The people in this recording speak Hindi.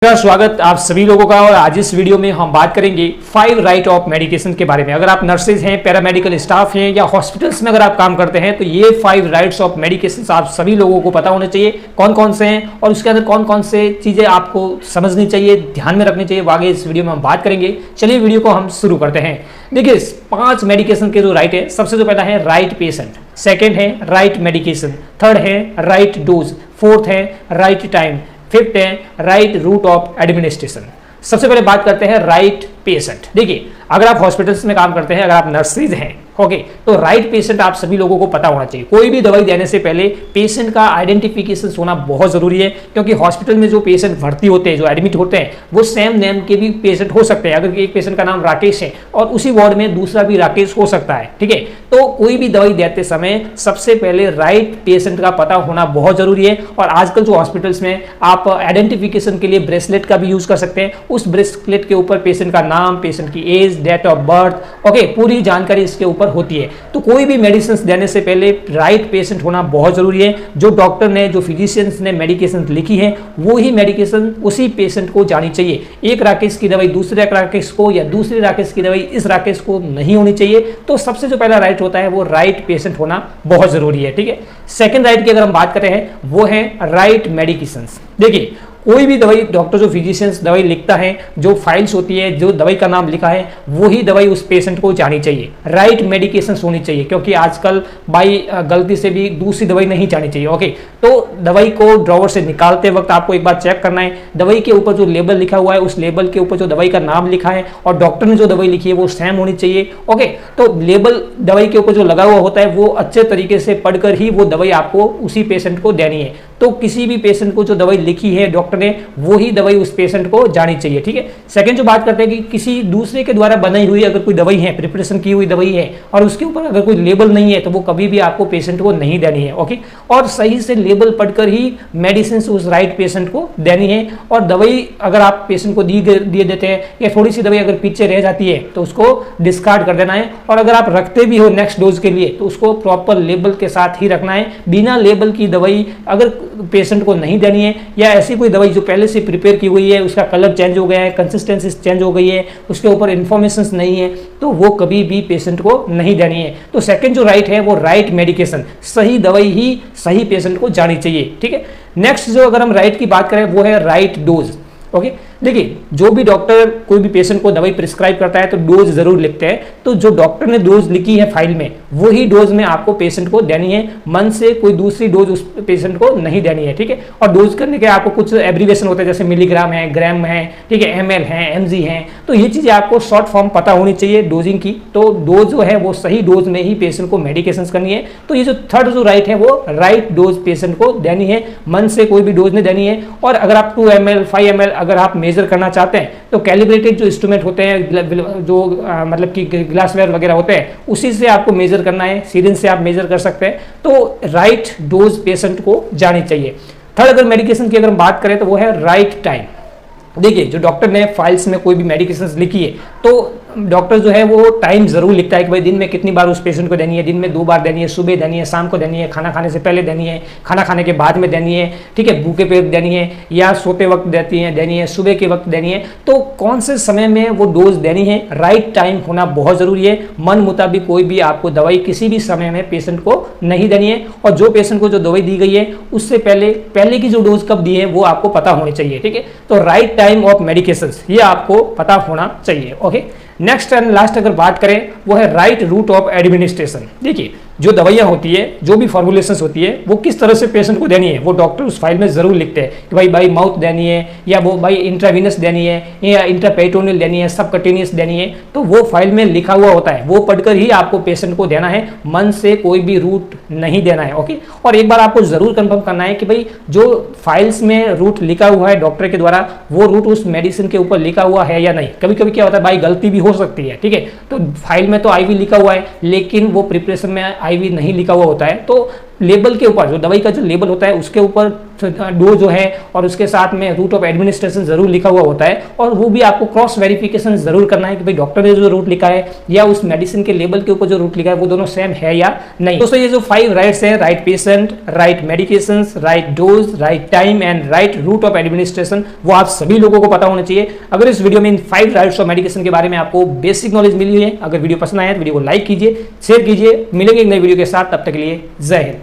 स्वागत आप सभी लोगों का। और आज इस वीडियो में हम बात करेंगे 5 राइट ऑफ मेडिकेशन के बारे में। अगर आप नर्सेज हैं, पैरामेडिकल स्टाफ हैं या हॉस्पिटल्स में अगर आप काम करते हैं तो ये 5 राइट्स ऑफ मेडिकेशन आप सभी लोगों को पता होने चाहिए कौन कौन से हैं और उसके अंदर कौन कौन से चीज़ें आपको समझनी चाहिए, ध्यान में रखनी चाहिए। आगे इस वीडियो में हम बात करेंगे। चलिए वीडियो को हम शुरू करते हैं। देखिए 5 मेडिकेशन के जो राइट है, सबसे जो पहला है राइट पेशेंट, सेकेंड है राइट मेडिकेशन, थर्ड है राइट डोज, फोर्थ है राइट टाइम, फिफ्थ है राइट रूट ऑफ एडमिनिस्ट्रेशन। सबसे पहले बात करते हैं राइट पेशेंट। देखिए अगर आप हॉस्पिटल्स में काम करते हैं, अगर आप नर्सेज हैं, ओके, तो राइट पेशेंट आप सभी लोगों को पता होना चाहिए। कोई भी दवाई देने से पहले पेशेंट का आइडेंटिफिकेशन होना बहुत जरूरी है, क्योंकि हॉस्पिटल में जो पेशेंट भर्ती होते हैं, जो एडमिट होते हैं, वो सेम नेम के भी पेशेंट हो सकते हैं। अगर एक पेशेंट का नाम राकेश है और उसी वार्ड में दूसरा भी राकेश हो सकता है, ठीक है। तो कोई भी दवाई देते समय सबसे पहले राइट पेशेंट का पता होना बहुत जरूरी है। और आजकल जो हॉस्पिटल्स में आप आइडेंटिफिकेशन के लिए ब्रेसलेट का भी यूज कर सकते हैं। उस ब्रेसलेट के ऊपर पेशेंट का नाम, पेशेंट की age, date of birth, okay, पूरी जानकारी इसके ऊपर होती है। तो कोई भी मेडिसिन देने से पहले राइट पेशेंट होना बहुत जरूरी है। जो डॉक्टर ने, जो फिजिशियंस ने मेडिकेशन लिखी है, वो ही मेडिकेशन उसी पेशेंट को जानी चाहिए। एक राकेश की दवाई दूसरे राकेश को या दूसरे राकेश की दवाई इस राकेश को नहीं होनी चाहिए। तो सबसे जो पहला राइट होता है वो राइट पेशेंट होना बहुत जरूरी है, ठीक है। सेकेंड राइट की अगर हम बात करें हैं, वो है राइट मेडिकेशन। देखिए कोई भी दवाई डॉक्टर, जो फिजिशियंस दवाई लिखता है, जो फाइल्स होती है, जो दवाई का नाम लिखा है, वही दवाई उस पेशेंट को जानी चाहिए। राइट मेडिकेशन होनी चाहिए, क्योंकि आजकल बाई गलती से भी दूसरी दवाई नहीं जानी चाहिए, ओके। तो दवाई को ड्रॉवर से निकालते वक्त आपको एक बार चेक करना है, दवाई के ऊपर जो लेबल लिखा हुआ है, उस लेबल के ऊपर जो दवाई का नाम लिखा है और डॉक्टर ने जो दवाई लिखी है वो सेम होनी चाहिए, ओके। तो लेबल दवाई के ऊपर जो लगा हुआ होता है वो अच्छे तरीके से पढ़कर ही वो दवाई आपको उसी पेशेंट को देनी है। तो किसी भी पेशेंट को जो दवाई लिखी है डॉक्टर ने, वो ही दवाई उस पेशेंट को जानी चाहिए, ठीक है। सेकंड जो बात करते हैं कि किसी दूसरे के द्वारा बनाई हुई अगर कोई दवाई है, प्रिपरेशन की हुई दवाई है और उसके ऊपर अगर कोई लेबल नहीं है, तो वो कभी भी आपको पेशेंट को नहीं देनी है, ओके। और सही से लेबल पढ़कर ही मेडिसिन उस राइट पेशेंट को देनी है। और दवाई अगर आप पेशेंट को दिए देते हैं या थोड़ी सी दवाई अगर पीछे रह जाती है तो उसको डिस्कार्ड कर देना है। और अगर आप रखते भी हो नेक्स्ट डोज के लिए तो उसको प्रॉपर लेबल के साथ ही रखना है। बिना लेबल की दवाई अगर पेशेंट को नहीं देनी है, या ऐसी कोई दवाई जो पहले से प्रिपेयर की हुई है, उसका कलर चेंज हो गया है, कंसिस्टेंसी चेंज हो गई है, उसके ऊपर इंफॉर्मेशन नहीं है, तो वो कभी भी पेशेंट को नहीं देनी है। तो सेकंड जो राइट है वो राइट मेडिकेशन, सही दवाई ही सही पेशेंट को जानी चाहिए, ठीक है। नेक्स्ट जो अगर हम राइट की बात करें वो है राइट डोज, ओके। देखिए जो भी डॉक्टर कोई भी पेशेंट को दवाई प्रिस्क्राइब करता है तो डोज जरूर लिखते हैं। तो जो डॉक्टर ने डोज लिखी है फाइल में, वही डोज में आपको पेशेंट को देनी है। मन से कोई दूसरी डोज उस पेशेंट को नहीं देनी है, ठीक है। और डोज करने के आपको कुछ एब्रीवेशन होते हैं, जैसे मिलीग्राम है, ग्राम है, ठीक है, ml है, mg है। तो ये चीजें आपको शॉर्ट फॉर्म पता होनी चाहिए डोजिंग की। तो डोज जो है वो सही डोज में ही पेशेंट को मेडिकेशन करनी है। तो ये जो थर्ड जो राइट है वो राइट डोज पेशेंट को देनी है, मन से कोई भी डोज नहीं देनी है। और अगर आप 2 ml 5 ml अगर आप मेजर करना चाहते हैं तो कैलिब्रेटेड जो इंस्ट्रूमेंट होते हैं, जो मतलब कि ग्लासवेयर वगैरह होते हैं, उसी से आपको मेजर करना है। सिरिंज से आप मेजर कर सकते हैं। तो राइट डोज पेशेंट को जानी चाहिए। थर्ड अगर मेडिकेशन की अगर बात करें तो वो है राइट टाइम। देखिए जो डॉक्टर ने फाइल्स में कोई भी मेडिकेशन लिखी है तो डॉक्टर जो है वो टाइम जरूर लिखता है कि भाई दिन में कितनी बार उस पेशेंट को देनी है। दिन में 2 बार देनी है, सुबह देनी है, शाम को देनी है, खाना खाने से पहले देनी है, खाना खाने के बाद में देनी है, ठीक है, भूखे पेट देनी है, या सोते वक्त देनी है, सुबह के वक्त देनी है। तो कौन से समय में वो डोज देनी है, राइट टाइम होना बहुत जरूरी है। मन मुताबिक कोई भी आपको दवाई किसी भी समय में पेशेंट को नहीं देनी है। और जो पेशेंट को जो दवाई दी गई है उससे पहले की जो डोज कब दी है वो आपको पता होनी चाहिए, ठीक है। तो राइट टाइम ऑफ मेडिकेशन ये आपको पता होना चाहिए, ओके। नेक्स्ट एंड लास्ट अगर बात करें वो है राइट रूट ऑफ एडमिनिस्ट्रेशन। देखिए जो दवाइयाँ होती है, जो भी फॉर्मुलेशंस होती है, वो किस तरह से पेशेंट को देनी है वो डॉक्टर उस फाइल में जरूर लिखते हैं कि भाई माउथ देनी है, या वो भाई इंट्रावीनस देनी है, या इंट्रापेरिटोनियल देनी है, सबकटेनियस देनी है। तो वो फाइल में लिखा हुआ होता है, वो पढ़कर ही आपको पेशेंट को देना है। मन से कोई भी रूट नहीं देना है, ओके। और एक बार आपको जरूर कंफर्म करना है कि भाई जो फाइल्स में रूट लिखा हुआ है डॉक्टर के द्वारा, वो रूट उस मेडिसिन के ऊपर लिखा हुआ है या नहीं। कभी कभी क्या होता है भाई गलती भी हो सकती है, ठीक है। तो फाइल में तो IV लिखा हुआ है लेकिन वो प्रिपरेशन में IV नहीं लिखा हुआ होता है। तो लेबल के ऊपर, जो दवाई का जो लेबल होता है उसके ऊपर डोज जो है और उसके साथ में रूट ऑफ एडमिनिस्ट्रेशन जरूर लिखा हुआ होता है, और वो भी आपको क्रॉस वेरिफिकेशन जरूर करना है कि भाई डॉक्टर ने जो रूट लिखा है या उस मेडिसिन के लेबल के ऊपर जो रूट लिखा है वो दोनों सेम है या नहीं। दोस्तों ये जो 5 राइट्स हैं, right patient, right medication, right dose, right time and right route of administration, वो आप सभी लोगों को पता होना चाहिए। अगर इस वीडियो में इन 5 राइट्स ऑफ मेडिकेशन के बारे में आपको बेसिक नॉलेज मिली है, अगर वीडियो पसंद आया तो वीडियो को लाइक कीजिए, शेयर कीजिए। मिलेंगे एक नई वीडियो के साथ, तब तक के लिए जय हिंद।